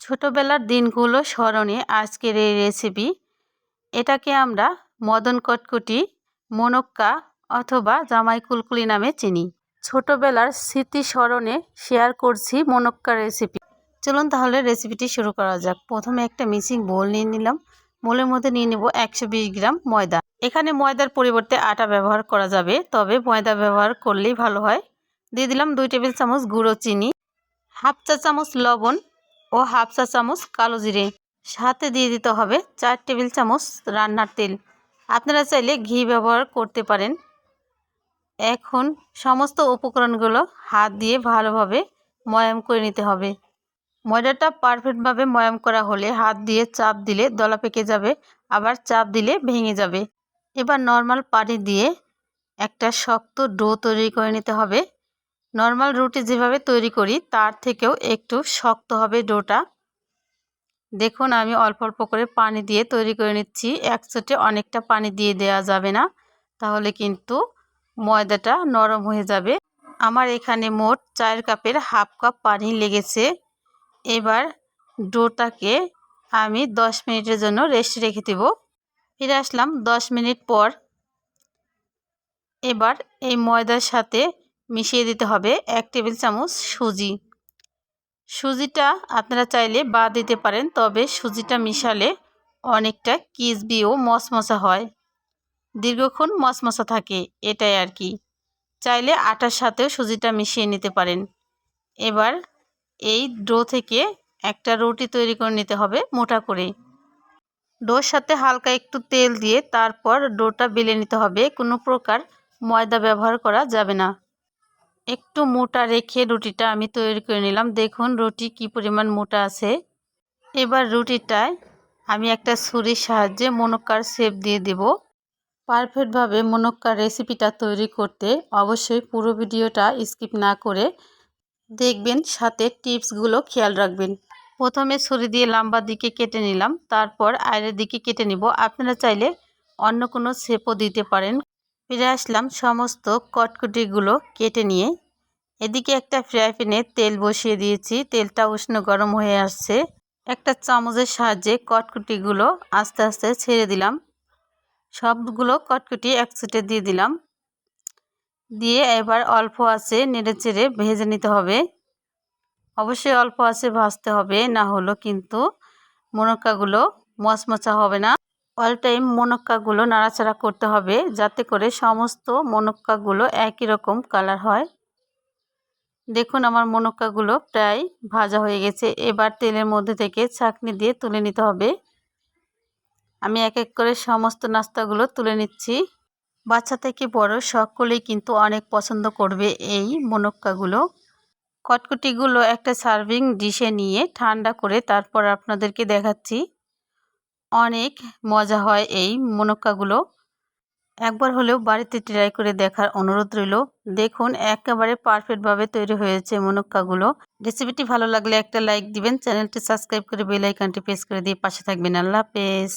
ছোটবেলার দিনগুলো স্মরণে আজকের এই রেসিপি। এটাকে আমরা মদন কটকটি, মুনক্কা অথবা জামাই কুলকুলি নামে চিনি। ছোটবেলার স্মৃতি স্মরণে শেয়ার করছি মুনক্কা রেসিপি। চলুন তাহলে রেসিপিটি শুরু করা যাক। প্রথমে একটা মিক্সিং বোল নিয়ে নিলাম। বোলের মধ্যে নিয়ে নেব 120 গ্রাম ময়দা। এখানে ময়দার পরিবর্তে আটা ব্যবহার করা যাবে, তবে ময়দা ব্যবহার করলেই ভালো হয়। দিয়ে দিলাম 2 টেবিল চামচ গুঁড়ো চিনি, হাফ চা চামচ লবণ ও হাফ চা চামচ কালো জিরে। সাথে দিয়ে দিতে হবে 4 টেবিল চামচ রান্নার তেল। আপনারা চাইলে ঘি ব্যবহার করতে পারেন। এখন সমস্ত উপকরণগুলো হাত দিয়ে ভালোভাবে ময়াম করে নিতে হবে। ময়দাটা পারফেক্টভাবে ময়াম করা হলে হাত দিয়ে চাপ দিলে দলা পেকে যাবে, আবার চাপ দিলে ভেঙে যাবে। এবার নর্মাল পানি দিয়ে একটা শক্ত ডো তৈরি করে নিতে হবে। নর্মাল রুটি যেভাবে তৈরি করি তার থেকেও একটু শক্ত হবে ডোটা। দেখুন আমি অল্প অল্প করে পানি দিয়ে তৈরি করে নিচ্ছি। একসাথে অনেকটা পানি দিয়ে দেওয়া যাবে না, তাহলে কিন্তু ময়দাটা নরম হয়ে যাবে। আমার এখানে মোট 4 কাপের হাফ কাপ পানি লেগেছে। এবার ডোটাকে আমি 10 মিনিটের জন্য রেস্ট রেখে দেব। ফিরে আসলাম 10 মিনিট পর। এবার এই ময়দার সাথে মিশিয়ে দিতে হবে 1 টেবিল চামচ সুজি। সুজিটা আপনারা চাইলে বাদ দিতে পারেন, তবে সুজিটা মিশালে অনেকটা ক্রিসপি ও মশমশা হয়, দীর্ঘক্ষণ মশমশা থাকে, এটাই আর কি। চাইলে আটার সাথেও সুজিটা মিশিয়ে নিতে পারেন। এবার এই ডো থেকে একটা রুটি তৈরি করে নিতে হবে মোটা করে। ডোর সাথে হালকা একটু তেল দিয়ে তারপর ডোটা বেলে নিতে হবে। কোনো প্রকার ময়দা ব্যবহার করা যাবে না। একটু মোটা রেখে রুটিটা আমি তৈরি করে নিলাম। দেখুন রুটি কি পরিমাণ মোটা আছে। এবার রুটিটায় আমি একটা ছুরির সাহায্যে মুনক্কার শেপ দিয়ে দেব। পারফেক্টভাবে মুনক্কার রেসিপিটা তৈরি করতে অবশ্যই পুরো ভিডিওটা স্কিপ না করে দেখবেন, সাথে টিপসগুলো খেয়াল রাখবেন। প্রথমে ছুরি দিয়ে লম্বা দিকে কেটে নিলাম, তারপর আড়ের দিকে কেটে নিব। আপনারা চাইলে অন্য কোনো শেপও দিতে পারেন। ফিরে আসলাম সমস্ত কটকটিগুলো কেটে নিয়ে। এদিকে একটা ফ্রাই প্যানে তেল বসিয়ে দিয়েছি। তেলটা উষ্ণ গরম হয়ে আসছে। একটা চামচের সাহায্যে কটকটিগুলো আস্তে আস্তে ছেড়ে দিলাম। সবগুলো কটকটি একসাথে দিয়ে দিলাম। দিয়ে এবার অল্প আঁচে নেড়েচেড়ে ভেজে নিতে হবে। অবশ্যই অল্প আঁচে ভাজতে হবে, না হলে কিন্তু মুনক্কাগুলো মচমচা হবে না। অল টাইম মুনক্কাগুলো নাড়াচাড়া করতে হবে, যাতে করে সমস্ত মুনক্কাগুলো একই রকম কালার হয়। দেখুন আমার মুনক্কাগুলো প্রায় ভাজা হয়ে গেছে। এবার তেলের মধ্যে থেকে ছাঁকনি দিয়ে তুলে নিতে হবে। আমি এক এক করে সমস্ত নাস্তাগুলো তুলে নিচ্ছি। বাচ্চা থেকে বড় সকলেই কিন্তু অনেক পছন্দ করবে এই মুনক্কাগুলো। কটকটিগুলো একটা সার্ভিং ডিশে নিয়ে ঠান্ডা করে তারপর আপনাদেরকে দেখাচ্ছি। অনেক মজা হয় এই মুনক্কাগুলো। একবার হলেও বাড়িতে ট্রাই করে দেখার অনুরোধ রইল। দেখুন একেবারে পারফেক্টভাবে তৈরি হয়েছে মুনক্কাগুলো। রেসিপিটি ভালো লাগলে একটা লাইক দিবেন, চ্যানেলটি সাবস্ক্রাইব করে বেল আইকনটি প্রেস করে দিয়ে পাশে থাকবেন। আল্লাহ হাফেজ।